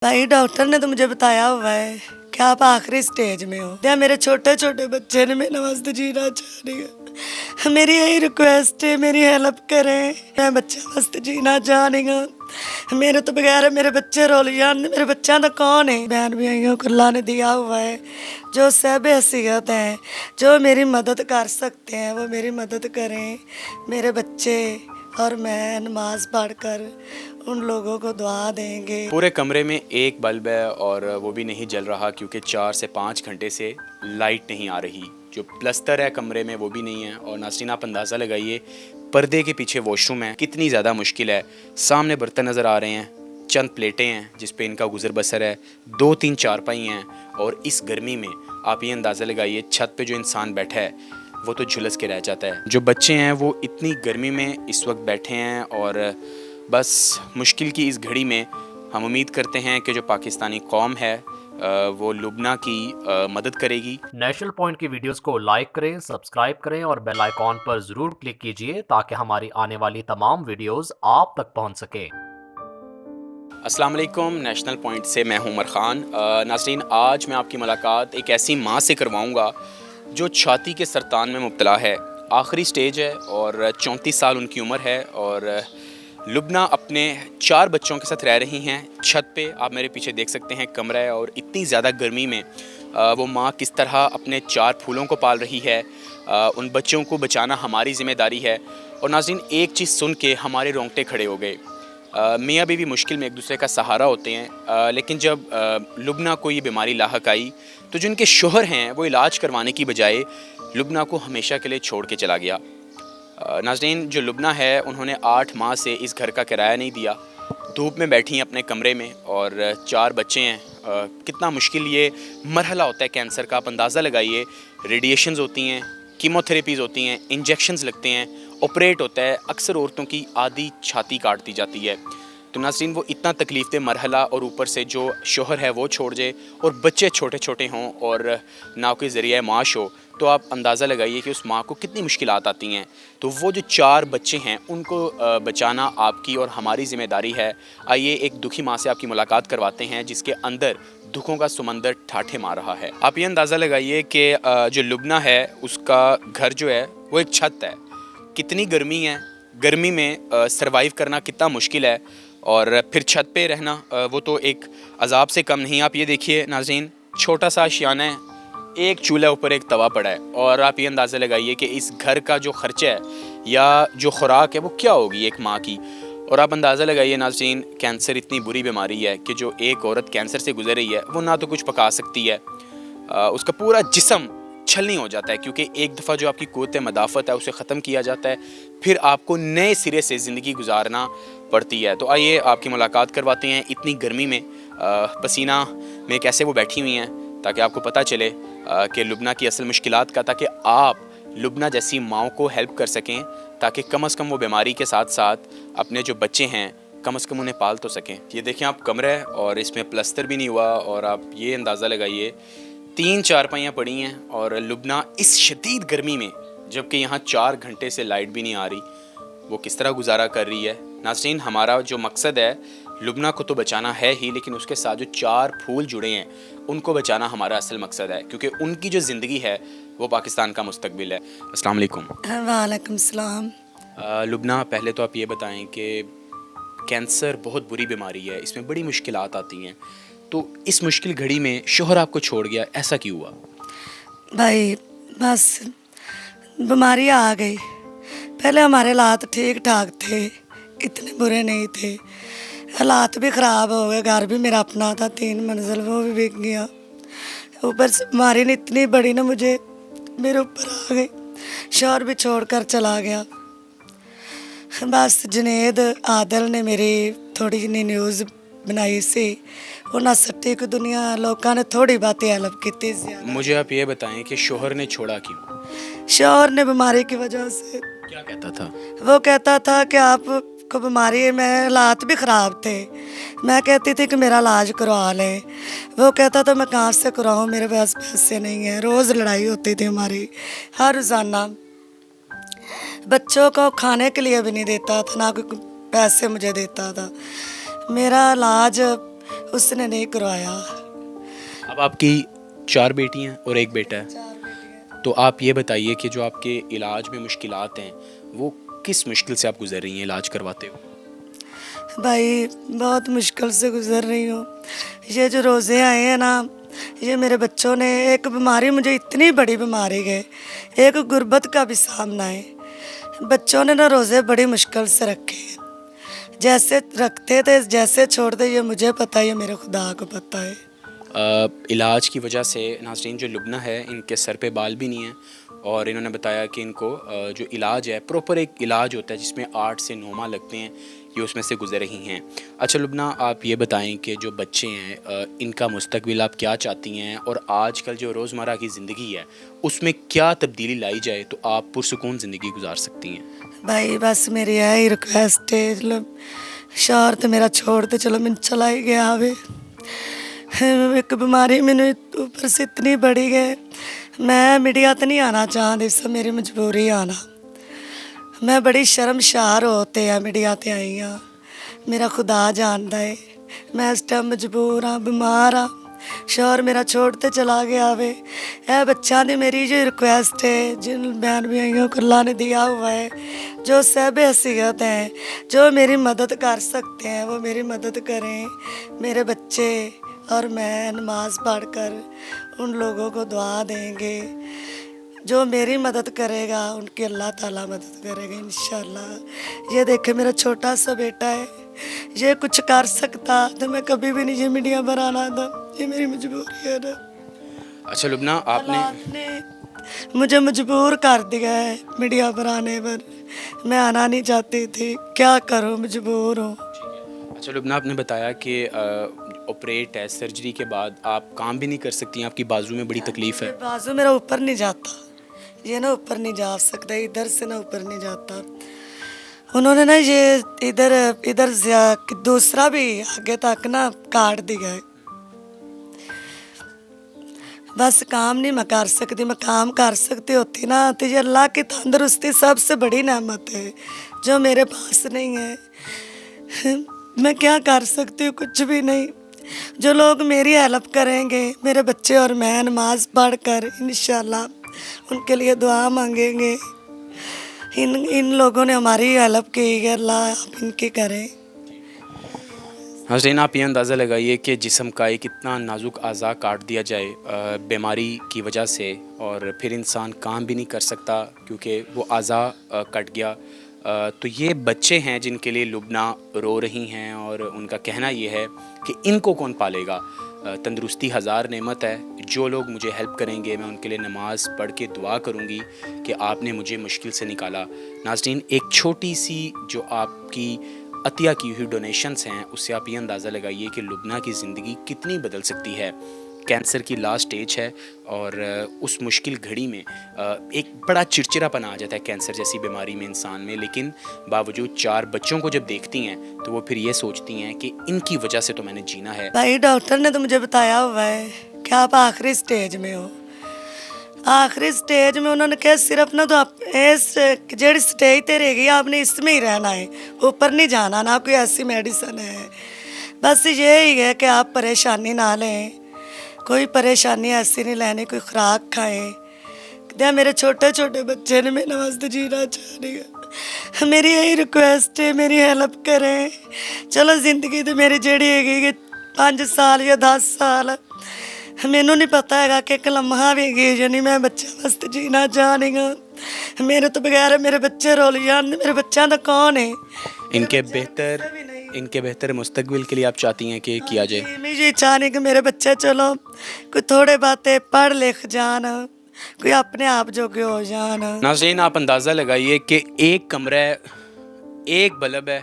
भाई डॉक्टर ने तो मुझे बताया हुआ है कि आप आखिरी स्टेज में हो। या मेरे छोटे छोटे बच्चे ने मेरे वास्ते जीना चाह रही है। मेरी यही रिक्वेस्ट है, मेरी हेल्प करें। मैं बच्चे वास्ते जीना चाह रही हूँ। मेरे तो बगैर मेरे बच्चे रोल जान। मेरे बच्चा तो कौन है? बहन भाइयों को अल्लाह ने दिया हुआ है जो सब हैसियत हैं, जो मेरी मदद कर सकते हैं वो मेरी मदद करें। मेरे बच्चे और मैं नमाज पढ़कर उन लोगों को दुआ देंगे। पूरे कमरे में एक बल्ब है और वो भी नहीं जल रहा क्योंकि 4 से 5 घंटे से लाइट नहीं आ रही। जो प्लस्तर है कमरे में वो भी नहीं है। और नाज़रीन आप अंदाज़ा लगाइए पर्दे के पीछे वॉशरूम है, कितनी ज़्यादा मुश्किल है। सामने बर्तन नज़र आ रहे हैं, चंद प्लेटें हैं जिस पे इनका गुजर बसर है, 2-3 चारपाई हैं। और इस गर्मी में आप ये अंदाज़ा लगाइए छत पे जो इंसान बैठा है वो तो झुलस के रह जाता है। जो बच्चे हैं वो इतनी गर्मी में इस वक्त बैठे हैं और बस मुश्किल की इस घड़ी में हम उम्मीद करते हैं कि जो पाकिस्तानी कौम है वो लुबना की मदद करेगी। नेशनल पॉइंट की वीडियोस को लाइक करें, सब्सक्राइब करें और बेल आइकॉन पर ज़रूर क्लिक कीजिए ताकि हमारी आने वाली तमाम वीडियोस आप तक पहुंच सके। अस्सलाम वालेकुम, नेशनल पॉइंट से मैं हूं उमर ख़ान। नाज़रीन आज मैं आपकी मुलाकात एक ऐसी माँ से करवाऊंगा जो छाती के सरतान में मुब्तला है। आखिरी स्टेज है और 34 साल उनकी उम्र है। और लुबना अपने 4 बच्चों के साथ रह रही हैं छत पे। आप मेरे पीछे देख सकते हैं कमरा है और इतनी ज़्यादा गर्मी में वो माँ किस तरह अपने 4 फूलों को पाल रही है। उन बच्चों को बचाना हमारी ज़िम्मेदारी है। और नाज़रीन एक चीज़ सुन के हमारे रोंगटे खड़े हो गए। मियाँ बीवी मुश्किल में एक दूसरे का सहारा होते हैं, लेकिन जब लुबना को ये बीमारी लाहक आई तो जिनके शोहर हैं वो इलाज करवाने की बजाय लुबना को हमेशा के लिए छोड़ के चला गया। नाज़रीन जो लुबना है उन्होंने 8 माह से इस घर का किराया नहीं दिया, धूप में बैठी हैं अपने कमरे में और 4 बच्चे हैं। कितना मुश्किल ये मरहला होता है कैंसर का। आप अंदाज़ा लगाइए, रेडिएशंस होती हैं, कीमोथेरेपीज़ होती हैं, इंजेक्शंस लगते हैं, ऑपरेट होता है, अक्सर औरतों की आधी छाती काट दी जाती है। तो नाज़रीन वो इतना तकलीफ़ दे मरहला और ऊपर से जो शोहर है वो छोड़ जाए और बच्चे छोटे छोटे हों और ना कोई ज़रिया माश हो, तो आप अंदाज़ा लगाइए कि उस माँ को कितनी मुश्किलात आती हैं। तो वो जो 4 बच्चे हैं उनको बचाना आपकी और हमारी ज़िम्मेदारी है। आइए एक दुखी माँ से आपकी मुलाकात करवाते हैं जिसके अंदर दुखों का समंदर ठाठे मार रहा है। आप ये अंदाज़ा लगाइए कि जो लुबना है उसका घर जो है वो एक छत है। कितनी गर्मी है, गर्मी में सरवाइव करना कितना मुश्किल है और फिर छत पे रहना वो तो एक अजाब से कम नहीं। आप ये देखिए नाज़रीन, छोटा सा आशियाना है, एक चूल्हा ऊपर एक तवा पड़ा है और आप ये अंदाज़ा लगाइए कि इस घर का जो ख़र्चा है या जो खुराक है वो क्या होगी एक माँ की। और आप अंदाज़ा लगाइए नाज़रीन, कैंसर इतनी बुरी बीमारी है कि जो एक औरत कैंसर से गुजर रही है वो ना तो कुछ पका सकती है, उसका पूरा जिस्म छलनी हो जाता है क्योंकि एक दफ़ा जो आपकी क़ुव्वत मदाफ़त है उसे ख़त्म किया जाता है, फिर आपको नए सिरे से ज़िंदगी गुजारना पड़ती है। तो आइए आपकी मुलाकात करवाते हैं इतनी गर्मी में, पसीना में कैसे वो बैठी हुई हैं, ताकि आपको पता चले कि लुबना की असल मुश्किलात का, ताकि आप लुबना जैसी माँओं को हेल्प कर सकें, ताकि कम अज़ कम वो बीमारी के साथ साथ अपने जो बच्चे हैं कम अज़ कम उन्हें पाल तो सकें। ये देखें आप कमरा है और इसमें प्लस्तर भी नहीं हुआ और आप ये अंदाज़ा लगाइए 3 चारपाइयाँ पड़ी हैं और लुबना इस शदीद गर्मी में, जबकि यहाँ 4 घंटे से लाइट भी नहीं आ रही, वो किस तरह गुजारा कर रही है। नाज़रीन हमारा जो मकसद है लुबना को तो बचाना है ही, लेकिन उसके साथ जो 4 फूल जुड़े हैं उनको बचाना हमारा असल मकसद है क्योंकि उनकी जो ज़िंदगी है वो पाकिस्तान का मुस्तकबिल है। अस्सलाम वालेकुम। वालेकुम सलाम। लुबना पहले तो आप ये बताएं कि कैंसर बहुत बुरी बीमारी है, इसमें बड़ी मुश्किलात आती हैं, तो इस मुश्किल घड़ी में शोहर आपको छोड़ गया, ऐसा क्यों हुआ? भाई बस बीमारी आ गई। पहले हमारे हालात ठीक ठाक थे, इतने बुरे नहीं थे। हालात भी ख़राब हो गए, घर भी मेरा अपना था 3 मंजिल, वो भी बिक गया। ऊपर से बीमारी ने इतनी बड़ी ना मुझे मेरे ऊपर आ गई, शौहर भी छोड़ कर चला गया। बस जुनेद आदल ने मेरी थोड़ी जी न्यूज़ बनाई सी, उन्हें सट्टी को दुनिया लोगों ने थोड़ी बातें हेल्प की। मुझे आप ये बताएं कि शोहर ने छोड़ा क्यों? शौहर ने बीमारी की वजह से। क्या कहता था? वो कहता था कि आपको बीमारी है, मैं हालात भी ख़राब थे, मैं कहती थी कि मेरा इलाज करवा लें। वो कहता था मैं कहाँ से कराऊँ, मेरे पास पैसे नहीं हैं। रोज़ लड़ाई होती थी हमारी, हर रोज़ाना। बच्चों को खाने के लिए भी नहीं देता था, ना कोई पैसे मुझे देता था। मेरा इलाज उसने नहीं करवाया। अब आपकी 4 बेटी हैं और 1 बेटा है, तो आप ये बताइए कि जो आपके इलाज में मुश्किलात हैं वो किस मुश्किल से आप गुजर रही हैं इलाज करवाते हो? भाई बहुत मुश्किल से गुजर रही हूँ। ये जो रोज़े आए हैं ना, ये मेरे बच्चों ने, एक बीमारी मुझे इतनी बड़ी बीमारी है, एक गुर्बत का भी सामना है। बच्चों ने ना रोज़े बड़ी मुश्किल से रखे हैं, जैसे रखते थे जैसे छोड़ते, ये मुझे पता है, ये मेरे खुदा को पता है। इलाज की वजह से नाज़रीन जो लुबना है इनके सर पे बाल भी नहीं हैं, और इन्होंने बताया कि इनको जो इलाज है प्रॉपर एक इलाज होता है जिसमें 8 से 9 माह लगते हैं, ये उसमें से गुजर रही हैं। अच्छा लुबना, आप ये बताएं कि जो बच्चे हैं इनका मुस्तकबिल आप क्या चाहती हैं, और आजकल जो रोज़मर्रा की ज़िंदगी है उसमें क्या तब्दीली लाई जाए तो आप पुरसुकून ज़िंदगी गुजार सकती हैं? भाई बस मेरी यही रिक्वेस्ट है, चलो शौहर तो मेरा छोड़ दे, चलो मैं चला ही गया आवे। एक बीमारी मैंने ऊपर से इतनी बड़ी है, मैं मीडिया तो नहीं आना चाहती, सब मेरी मजबूरी आना। मैं बड़ी शर्मशार होते हैं मीडिया ते आई हाँ, मेरा खुदा जानता है। मैं इस टाइम मजबूर हाँ, बीमार हाँ, शौहर मेरा छोड़ते चला गया वे। ए बच्चा ने मेरी जो रिक्वेस्ट है, जिन बहन भाइयों को अल्लाह ने दिया हुआ है, जो सब हैसियत हैं, जो मेरी मदद कर सकते हैं वो मेरी मदद करें। मेरे बच्चे और मैं नमाज पढ़कर उन लोगों को दुआ देंगे, जो मेरी मदद करेगा उनकी अल्लाह ताला मदद करेगा इंशाल्लाह। ये देखे मेरा छोटा सा बेटा है, ये कुछ कर सकता तो मैं कभी भी नहीं ये मीडिया पर आना था, ये मेरी मजबूरी है ना। अच्छा लुबना, आपने मुझे मजबूर कर दिया है मीडिया पर आने पर, मैं आना नहीं चाहती थी, क्या करूँ, मजबूर हूँ। अच्छा लुबना, आपने बताया कि ऑपरेट है, सर्जरी के बाद आप काम भी नहीं कर सकती हैं, आपकी बाजू में बड़ी तकलीफ़ है। बाजू मेरा ऊपर नहीं जाता, ये ना ऊपर नहीं जा सकता, इधर से ना ऊपर नहीं जाता। उन्होंने ना ये इधर से दूसरा भी आगे तक ना काट दिया है। बस काम नहीं मैं कर सकती, मैं काम कर सकती होती ना तो ये अल्लाह की तंदुरुस्ती सबसे बड़ी नेमत है जो मेरे पास नहीं है। मैं क्या कर सकती हूँ, कुछ भी नहीं। जो लोग मेरी हेल्प करेंगे, मेरे बच्चे और मैं नमाज पढ़ कर इंशाल्लाह उनके लिए दुआ मांगेंगे। इन लोगों ने हमारी हेल्प की है, अल्लाह आप इनकी करें। नाज़रीन, आप ये अंदाज़ा लगाइए कि जिस्म का एक इतना नाजुक अज़ा काट दिया जाए बीमारी की वजह से, और फिर इंसान काम भी नहीं कर सकता क्योंकि वो अज़ा कट गया। तो ये बच्चे हैं जिनके लिए लुबना रो रही हैं, और उनका कहना ये है कि इनको कौन पालेगा। तंदुरुस्ती हज़ार नेमत है, जो लोग मुझे हेल्प करेंगे मैं उनके लिए नमाज़ पढ़ के दुआ करूँगी कि आपने मुझे मुश्किल से निकाला। नाज़रीन, एक छोटी सी जो आपकी अतिया की हुई डोनेशंस हैं उससे आप ये अंदाज़ा लगाइए कि लुबना की ज़िंदगी कितनी बदल सकती है। कैंसर की लास्ट स्टेज है, और उस मुश्किल घड़ी में एक बड़ा चिड़चिड़ापन आ जाता है कैंसर जैसी बीमारी में इंसान में, लेकिन बावजूद 4 बच्चों को जब देखती हैं तो वो फिर ये सोचती हैं कि इनकी वजह से तो मैंने जीना है। भाई डॉक्टर ने तो मुझे बताया हुआ है कि आप आखिरी स्टेज में हो। आखिरी स्टेज में उन्होंने कहा सिर्फ ना तो आप इस जेड़ी स्टेज ते रहेगी आपने इसमें ही रहना है, ऊपर नहीं जाना, ना कोई ऐसी मेडिसिन है। बस यही है कि आप परेशानी ना लें, कोई परेशानी ऐसी नहीं लेनी, कोई खुराक खाएं। क्या मेरे छोटे छोटे बच्चे ने मेरे वास्ते जीना चाह रही है, मेरी यही रिक्वेस्ट है, मेरी हेल्प करें। चलो जिंदगी तो मेरी जेड़ी है 5 साल या 10 साल, मैनू नहीं पता है कि एक लम्हा भी गई यानी मैं बच्चे वास्ते जीना चाह रही हूँ। मेरे तो बगैर मेरे बच्चे रोल जान, मेरे बच्चा का कौन है। इनके बेहतर मुस्तकबिल के लिए आप चाहती हैं कि किया जाए? मैं ये चाह रही कि मेरे बच्चे चलो कोई थोड़े बातें पढ़ लिख जान, कोई अपने आप जोगे हो जान। नाज़रीन, आप अंदाज़ा लगाइए कि एक कमरा है, एक बल्ब है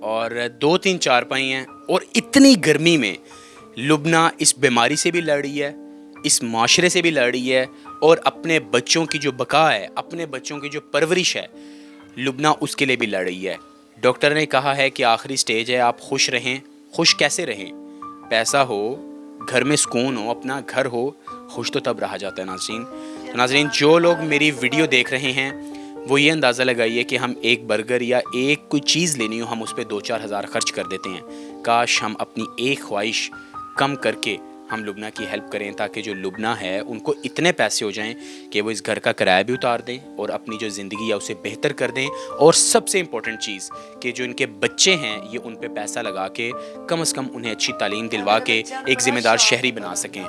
और 2-3 चारपाई हैं, और इतनी गर्मी में लुबना इस बीमारी से भी लड़ रही है, इस माशरे से भी लड़ रही है, और अपने बच्चों की जो बका है, अपने बच्चों की जो परवरिश है, लुबना उसके लिए भी लड़ रही है। डॉक्टर ने कहा है कि आखिरी स्टेज है, आप खुश रहें। खुश कैसे रहें? पैसा हो, घर में सुकून हो, अपना घर हो, खुश तो तब रहा जाता है नाज़रीन। तो नाज़रीन, जो लोग मेरी वीडियो देख रहे हैं वो ये अंदाज़ा लगाइए कि हम एक बर्गर या एक कोई चीज़ लेनी हो हम उस पर 2-4 हज़ार खर्च कर देते हैं, کاش ہم اپنی ایک خواہش کم کر کے ہم لبنہ کی ہیلپ کریں تاکہ جو لبنہ ہے ان کو اتنے پیسے ہو جائیں کہ وہ اس گھر کا کرایہ بھی اتار دیں اور اپنی جو زندگی ہے اسے بہتر کر دیں، اور سب سے امپورٹنٹ چیز کہ جو ان کے بچے ہیں یہ ان پہ پیسہ لگا کے کم از کم انہیں اچھی تعلیم دلوا کے ایک ذمہ دار شہری بنا سکیں۔